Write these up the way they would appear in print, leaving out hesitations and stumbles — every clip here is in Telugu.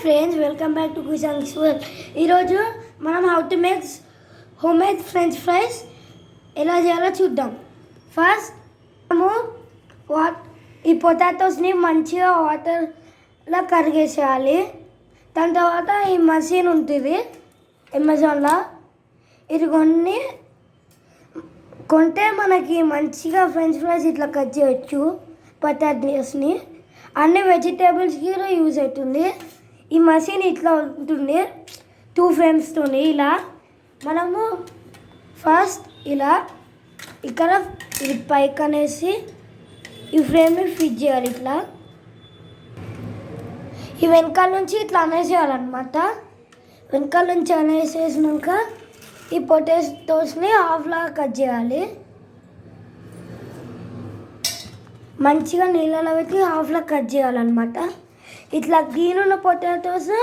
Friends, welcome back to Kushang's world. ఈరోజు మనం how to make homemade french fries ఎలా చేయాలో చూద్దాం. ఫస్ట్ మనము ఈ పొటాటోస్ని మంచిగా వాటర్లో కరిగేసేయాలి. దాని తర్వాత ఈ మషీన్ ఉంటుంది అమెజాన్లో, ఇది కొంటే మనకి మంచిగా ఫ్రెంచ్ ఫ్రైస్ ఇట్లా కట్ చేయొచ్చు. పొటాటోస్ని అన్ని వెజిటేబుల్స్కి యూజ్ అవుతుంది. ఈ మషీన్ ఇట్లా ఉంటుంది 2 ఫ్రేమ్స్తో. ఇలా మనము ఫస్ట్ ఇలా ఇక్కడ ఇది పైకి అనేసి ఈ ఫ్రేమ్ని ఫిట్ చేయాలి. ఇట్లా ఈ వెనకాల నుంచి ఇట్లా అనేసేయాలన్నమాట. వెనకాల నుంచి అనేసేసినాక ఈ పొటాటోస్ని హాఫ్లాగా కట్ చేయాలి. మంచిగా నీళ్ళలో పెట్టి హాఫ్లా కట్ చేయాలన్నమాట. ఇట్లా గ్రీన్ ఉన్న పొటాటోస్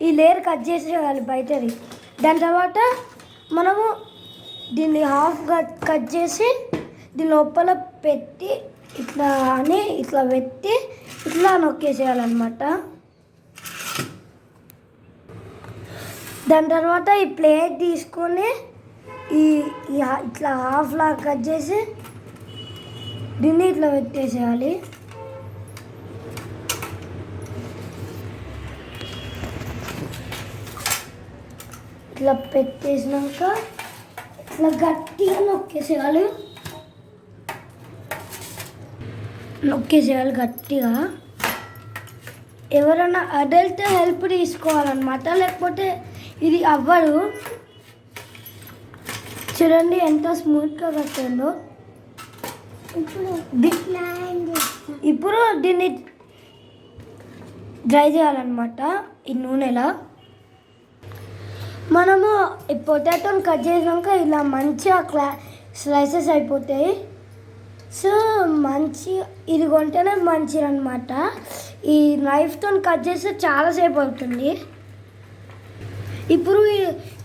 ఈ లేయర్ కట్ చేసేయాలి బయటది. దాని తర్వాత మనము దీన్ని హాఫ్గా కట్ చేసి దీని లోపల పెట్టి ఇట్లా అని ఇట్లా పెట్టి ఇట్లా నొక్కేసేయాలన్నమాట. దాని తర్వాత ఈ ప్లేట్ తీసుకొని ఇట్లా హాఫ్లా కట్ చేసి దీన్ని ఇట్లా పెట్టేసేయాలి. ఇట్లా పెట్టేసినాక ఇట్లా గట్టిగా నొక్కేసేయాలి గట్టిగా. ఎవరైనా అడల్ట్ హెల్ప్ తీసుకోవాలన్నమాట, లేకపోతే ఇది అవ్వదు. చూడండి ఎంత స్మూత్గా కట్టిందో. ఇప్పుడు దీన్ని డ్రై చేయాలన్నమాట ఈ నూనెలో. మనము ఈ పొటాటోని కట్ చేసినాక ఇలా మంచిగా స్లైసెస్ అయిపోతాయి. సో ఇది కొంటేనే మంచిది అనమాట. ఈ నైఫ్తో కట్ చేస్తే చాలాసేపు అవుతుంది. ఇప్పుడు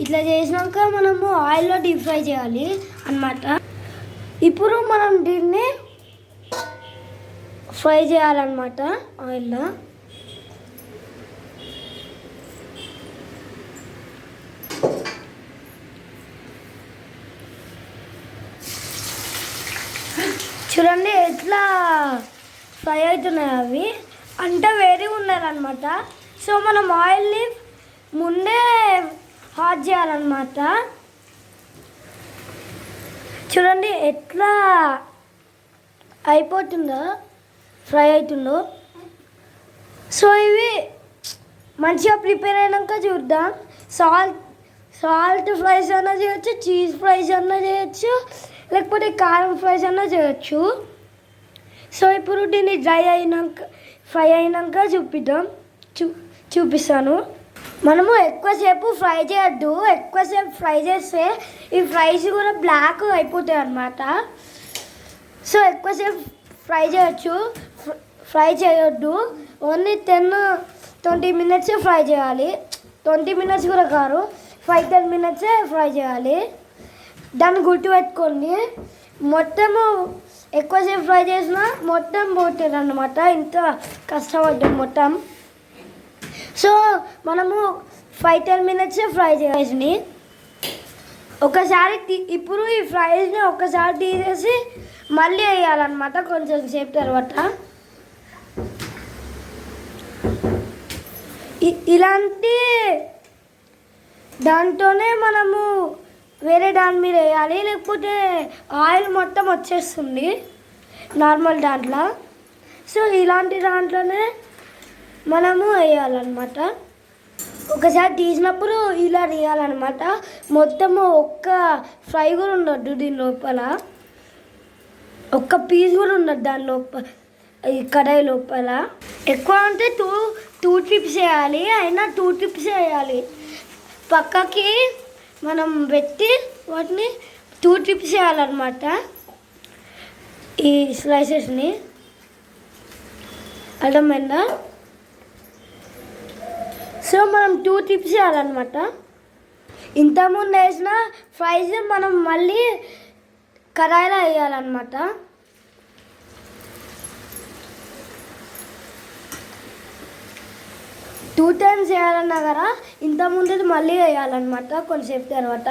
ఇట్లా చేసినాక మనము ఆయిల్లో డీప్ ఫ్రై చేయాలి అన్నమాట. ఇప్పుడు మనం దీన్ని ఫ్రై చేయాలన్నమాట ఆయిల్లో. చూడండి ఎట్లా ఫ్రై అవుతున్నాయి అవి, అంటే వేడిగా ఉండాలన్నమాట. సో మనం ఆయిల్ని ముందే హాట్ చేయాలన్నమాట. చూడండి ఎట్లా అయిపోతుందో, ఫ్రై అవుతుందో. సో ఇవి మంచిగా ప్రిపేర్ అయినాక చూద్దాం. సాల్ట్ ఫ్రైస్ అన్నా చేయొచ్చు, చీజ్ ఫ్రైస్ అన్నా చేయొచ్చు, లేకపోతే కారం ఫ్రైస్ అన్నా చేయొచ్చు. సో ఇప్పుడు దీన్ని ఫ్రై అయినాక చూపిస్తాను. మనము ఎక్కువసేపు ఫ్రై చేయొద్దు. ఎక్కువసేపు ఫ్రై చేస్తే ఈ ఫ్రైస్ కూడా బ్లాక్ అయిపోతాయి అన్నమాట. సో ఎక్కువసేపు ఫ్రై చేయొద్దు. ఓన్లీ 10-20 మినిట్స్ ఫ్రై చేయాలి. 20 మినిట్స్ కూడా కాదు, 5-10 మినిట్సే ఫ్రై చేయాలి. దాన్ని గుర్తుపెట్టుకోండి. మొత్తము ఎక్కువసేపు ఫ్రై చేసినా మొత్తం పోతుంది అన్నమాట. ఇంత కష్టపడ్డాం మొత్తం. సో మనము 5-10 మినిట్స్ ఫ్రై చేయాల్సింది. ఇప్పుడు ఈ ఫ్రైస్ని ఒకసారి తీసేసి మళ్ళీ వేయాలన్నమాట కొంచెం సేపు తర్వాత. ఇలాంటి దాంతోనే మనము వేరే దాని మీద వేయాలి, లేకపోతే ఆయిల్ మొత్తం వచ్చేస్తుంది నార్మల్ దాంట్లో. సో ఇలాంటి దాంట్లోనే మనము వేయాలన్నమాట. ఒకసారి తీసినప్పుడు ఇలా వేయాలన్నమాట. మొత్తము ఒక్క ఫ్రై కూడా ఉండొద్దు దీని లోపల, ఒక్క పీస్ కూడా ఉండదు దాని లోపల, ఈ కడాయి లోపల. ఎక్కువ అంటే 2 ట్రిప్స్ వేయాలి, అయినా 2 ట్రిప్స్ వేయాలి. పక్కకి మనం పెట్టి వాటిని 2 ట్రిప్స్ వేయాలన్నమాట ఈ స్లైసెస్ని. అర్థమైందా? సో మనం 2 ట్రిప్స్ వేయాలన్నమాట. ఇంతకుముందు వేసిన ఫ్రైస్ మనం మళ్ళీ కడాయిలో వేయాలన్నమాట. 2 టైమ్స్ చేయాలన్నా కదా ఇంత ముందు మళ్ళీ వేయాలన్నమాట కొంచెంసేపు తర్వాత.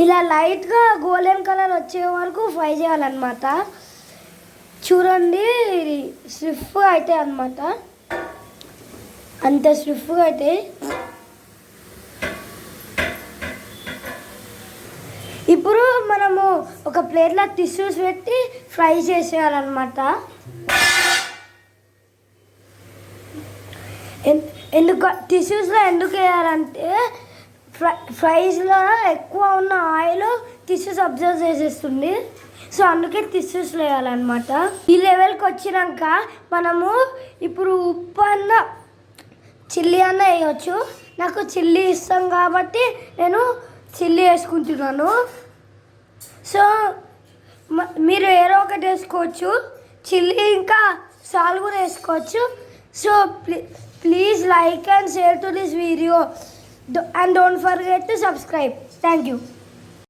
ఇలా లైట్గా గోల్డెన్ కలర్ వచ్చే వరకు ఫ్రై చేయాలన్నమాట. చూడండి స్విఫ్గా అవుతాయి అన్నమాట, అంత స్విఫ్గా అవుతాయి. ఇప్పుడు మనము ఒక ప్లేట్లో టిష్యూస్ పెట్టి ఫ్రై చేసేయాలన్నమాట. ఎందుకు టిష్యూస్లో ఎందుకు వేయాలంటే ఫ్రైస్లో ఎక్కువ ఉన్న ఆయిల్ టిష్యూస్ అబ్జర్వ్ చేసేస్తుంది. సో అందుకే టిష్యూస్లో వేయాలన్నమాట. ఈ లెవెల్కి వచ్చినాక మనము ఇప్పుడు ఉప్పు అన్న చిల్లీ అన్న వేయవచ్చు. నాకు చిల్లీ ఇష్టం కాబట్టి నేను చిల్లీ వేసుకుంటున్నాను. సో మీరు ఏదో ఒకటి వేసుకోవచ్చు, చిల్లీ ఇంకా సాల్ట్ కూడా వేసుకోవచ్చు. So please like and share to this video and don't forget to subscribe. Thank you.